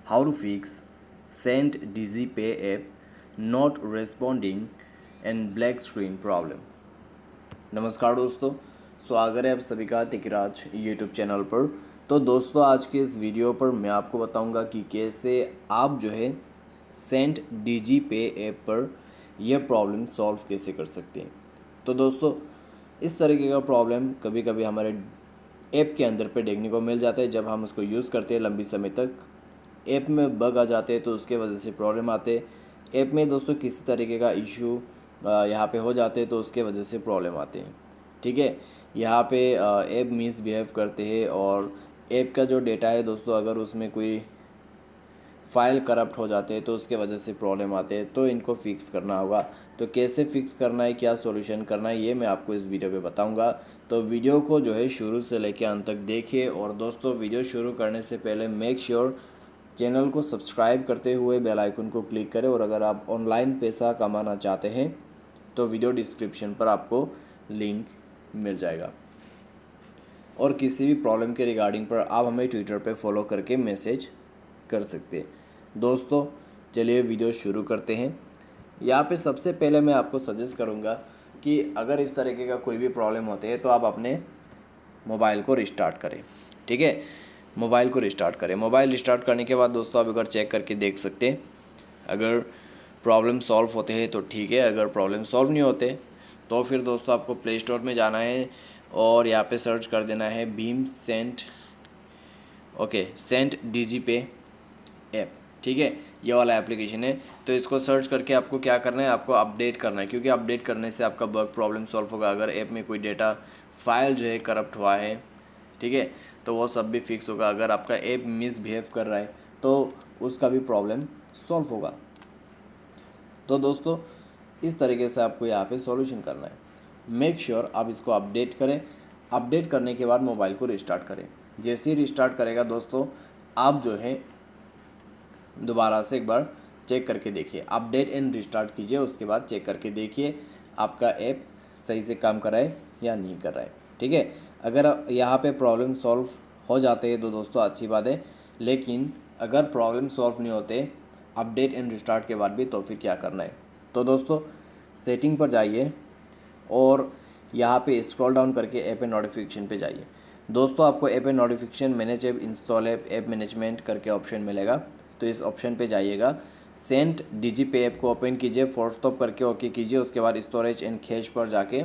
how to fix send Digi Pay app not responding and black screen problem। नमस्कार दोस्तों, स्वागत है आप सभी का टेकीराज यूट्यूब चैनल पर। तो दोस्तों, आज के इस वीडियो पर मैं आपको बताऊंगा कि कैसे आप जो है सेंड डीजी पे ऐप पर यह प्रॉब्लम सॉल्व कैसे कर सकते हैं। तो दोस्तों, इस तरीके का प्रॉब्लम कभी कभी हमारे ऐप के अंदर पे देखने को मिल जाता है। जब हम उसको यूज़ करते हैं लंबी समय तक, ऐप में बग आ जाते हैं तो उसके वजह से प्रॉब्लम आते हैं। ऐप में दोस्तों किसी तरीके का इशू यहाँ पे हो जाते हैं तो उसके वजह से प्रॉब्लम आते हैं। ठीक है, यहाँ पे ऐप मिसबिहेव करते हैं और ऐप का जो डेटा है दोस्तों, अगर उसमें कोई फाइल करप्ट हो जाते हैं तो उसके वजह से प्रॉब्लम आते हैं। तो इनको फिक्स करना होगा। तो कैसे फिक्स करना है, क्या सॉल्यूशन करना है, ये मैं आपको इस वीडियो पे बताऊंगा। तो वीडियो को जो है शुरू से लेकर अंत तक देखिए। और दोस्तों, वीडियो शुरू करने से पहले मेक श्योर चैनल को सब्सक्राइब करते हुए बेल आइकन को क्लिक करें। और अगर आप ऑनलाइन पैसा कमाना चाहते हैं तो वीडियो डिस्क्रिप्शन पर आपको लिंक मिल जाएगा। और किसी भी प्रॉब्लम के रिगार्डिंग पर आप हमें ट्विटर पे फॉलो करके मैसेज कर सकते हैं। दोस्तों, चलिए वीडियो शुरू करते हैं। यहाँ पे सबसे पहले मैं आपको सजेस्ट करूँगा कि अगर इस तरीके का कोई भी प्रॉब्लम होते हैं तो आप अपने मोबाइल को रिस्टार्ट करें। ठीक है, मोबाइल को रिस्टार्ट करें। मोबाइल रिस्टार्ट करने के बाद दोस्तों आप अगर चेक करके देख सकते हैं, अगर प्रॉब्लम सॉल्व होते हैं तो ठीक है, अगर प्रॉब्लम सॉल्व नहीं होते तो फिर दोस्तों आपको प्ले स्टोर में जाना है और यहाँ पे सर्च कर देना है भीम सेंट डीजी पे ऐप। ठीक है, ये वाला एप्लीकेशन है। तो इसको सर्च करके आपको क्या करना है, आपको अपडेट करना है, क्योंकि अपडेट करने से आपका बग प्रॉब्लम सॉल्व होगा। अगर ऐप में कोई डेटा फाइल जो है करप्ट हुआ है, ठीक है, तो वो सब भी फिक्स होगा। अगर आपका ऐप मिसबिहेव कर रहा है तो उसका भी प्रॉब्लम सॉल्व होगा। तो दोस्तों, इस तरीके से आपको यहाँ पे सॉल्यूशन करना है। मेक श्योर आप इसको अपडेट करें। अपडेट करने के बाद मोबाइल को रिस्टार्ट करें। जैसे ही रिस्टार्ट करेगा दोस्तों, आप जो है दोबारा से एक बार चेक करके देखिए, अपडेट एंड रिस्टार्ट कीजिए। उसके बाद चेक करके देखिए आपका ऐप सही से काम कर रहा है या नहीं कर रहा है। ठीक है, अगर यहाँ पे प्रॉब्लम सॉल्व हो जाते हैं तो दोस्तों अच्छी बात है, लेकिन अगर प्रॉब्लम सॉल्व नहीं होते अपडेट एंड रिस्टार्ट के बाद भी, तो फिर क्या करना है। तो दोस्तों, सेटिंग पर जाइए और यहाँ पे स्क्रॉल डाउन करके ऐप एंड नोटिफिकेशन पे जाइए। दोस्तों, आपको app and notification manage app, install app management करके ऑप्शन मिलेगा। तो इस ऑप्शन पे जाइएगा, सेंट डीजी पे ऐप को ओपन कीजिए, फोर्स स्टॉप करके ओके कीजिए। उसके बाद स्टोरेज एंड कैश पर जाके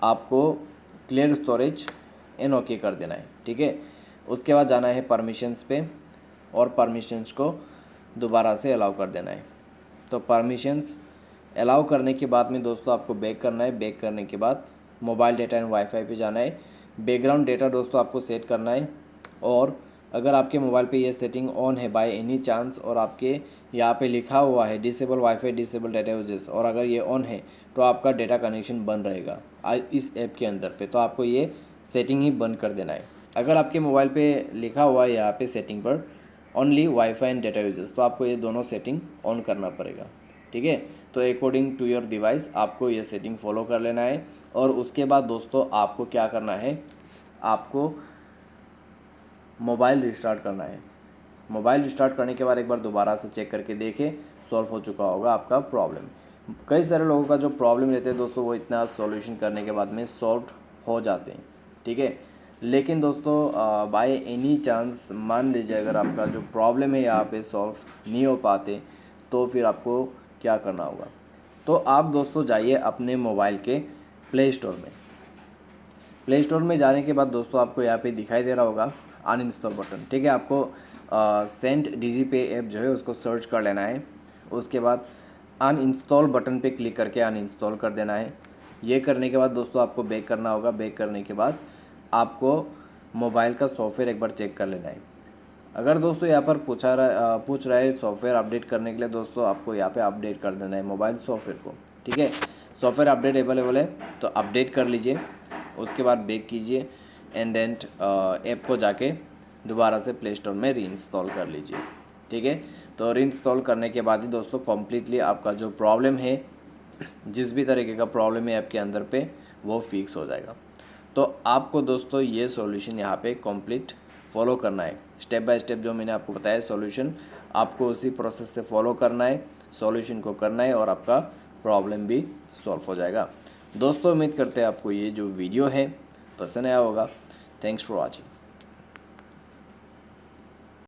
आपको क्लियर स्टोरेज एंड ओके कर देना है। ठीक है, उसके बाद जाना है परमिशंस पे और परमिशंस को दोबारा से अलाउ कर देना है। तो परमिशंस अलाउ करने के बाद में दोस्तों आपको बैक करना है। बैक करने के बाद मोबाइल डेटा एंड वाईफाई पे जाना है। बैकग्राउंड डेटा दोस्तों आपको सेट करना है। और अगर आपके मोबाइल पे ये सेटिंग ऑन है बाय एनी चांस, और आपके यहाँ पे लिखा हुआ है disable wifi disable data uses, और अगर ये ऑन है तो आपका डेटा कनेक्शन बंद रहेगा इस ऐप के अंदर पे। तो आपको ये सेटिंग ही बंद कर देना है। अगर आपके मोबाइल पे लिखा हुआ है यहाँ पे सेटिंग पर only wifi and data uses, तो आपको ये दोनों सेटिंग ऑन करना पड़ेगा। ठीक है, तो अकॉर्डिंग टू योर डिवाइस आपको ये सेटिंग फॉलो कर लेना है। और उसके बाद दोस्तों आपको क्या करना है, आपको मोबाइल रिस्टार्ट करना है। मोबाइल रिस्टार्ट करने के बाद एक बार दोबारा से चेक करके देखें, सॉल्व हो चुका होगा आपका प्रॉब्लम। कई सारे लोगों का जो प्रॉब्लम रहते हैं दोस्तों, वो इतना सॉल्यूशन करने के बाद में सॉल्व हो जाते हैं। ठीक है, लेकिन दोस्तों बाय एनी चांस मान लीजिए अगर आपका जो प्रॉब्लम है यहाँ पे सॉल्व नहीं हो पाते, तो फिर आपको क्या करना होगा। तो आप दोस्तों जाइए अपने मोबाइल के प्ले स्टोर में। प्ले स्टोर में जाने के बाद दोस्तों आपको यहाँ पे दिखाई दे रहा होगा अनइंस्टॉल बटन। ठीक है, आपको सेंट डीजी पे ऐप जो है उसको सर्च कर लेना है। उसके बाद अनइंस्टॉल बटन पे क्लिक करके अनइंस्टॉल कर देना है। ये करने के बाद दोस्तों आपको बैक करना होगा। बैक करने के बाद आपको मोबाइल का सॉफ्टवेयर एक बार चेक कर लेना है। अगर दोस्तों यहाँ पर पूछ रहा है सॉफ्टवेयर अपडेट करने के लिए, दोस्तों आपको यहाँ पे अपडेट कर देना है मोबाइल सॉफ्टवेयर को। ठीक है, सॉफ्टवेयर अपडेट अवेलेबल है तो अपडेट कर लीजिए। उसके बाद बैक कीजिए एंड देन ऐप को जाके दोबारा से प्ले स्टोर में रीइंस्टॉल कर लीजिए। ठीक है, तो रीइंस्टॉल करने के बाद ही दोस्तों कम्प्लीटली आपका जो प्रॉब्लम है, जिस भी तरीके का प्रॉब्लम है ऐप के अंदर पे, वो फिक्स हो जाएगा। तो आपको दोस्तों ये सॉल्यूशन यहाँ पे कंप्लीट फॉलो करना है। स्टेप बाय स्टेप जो मैंने आपको बताया सॉल्यूशन, आपको उसी प्रोसेस से फॉलो करना है, सॉल्यूशन को करना है और आपका प्रॉब्लम भी सॉल्व हो जाएगा। दोस्तों उम्मीद करते हैं आपको ये जो वीडियो है पसंद आया होगा। Thanks for watching.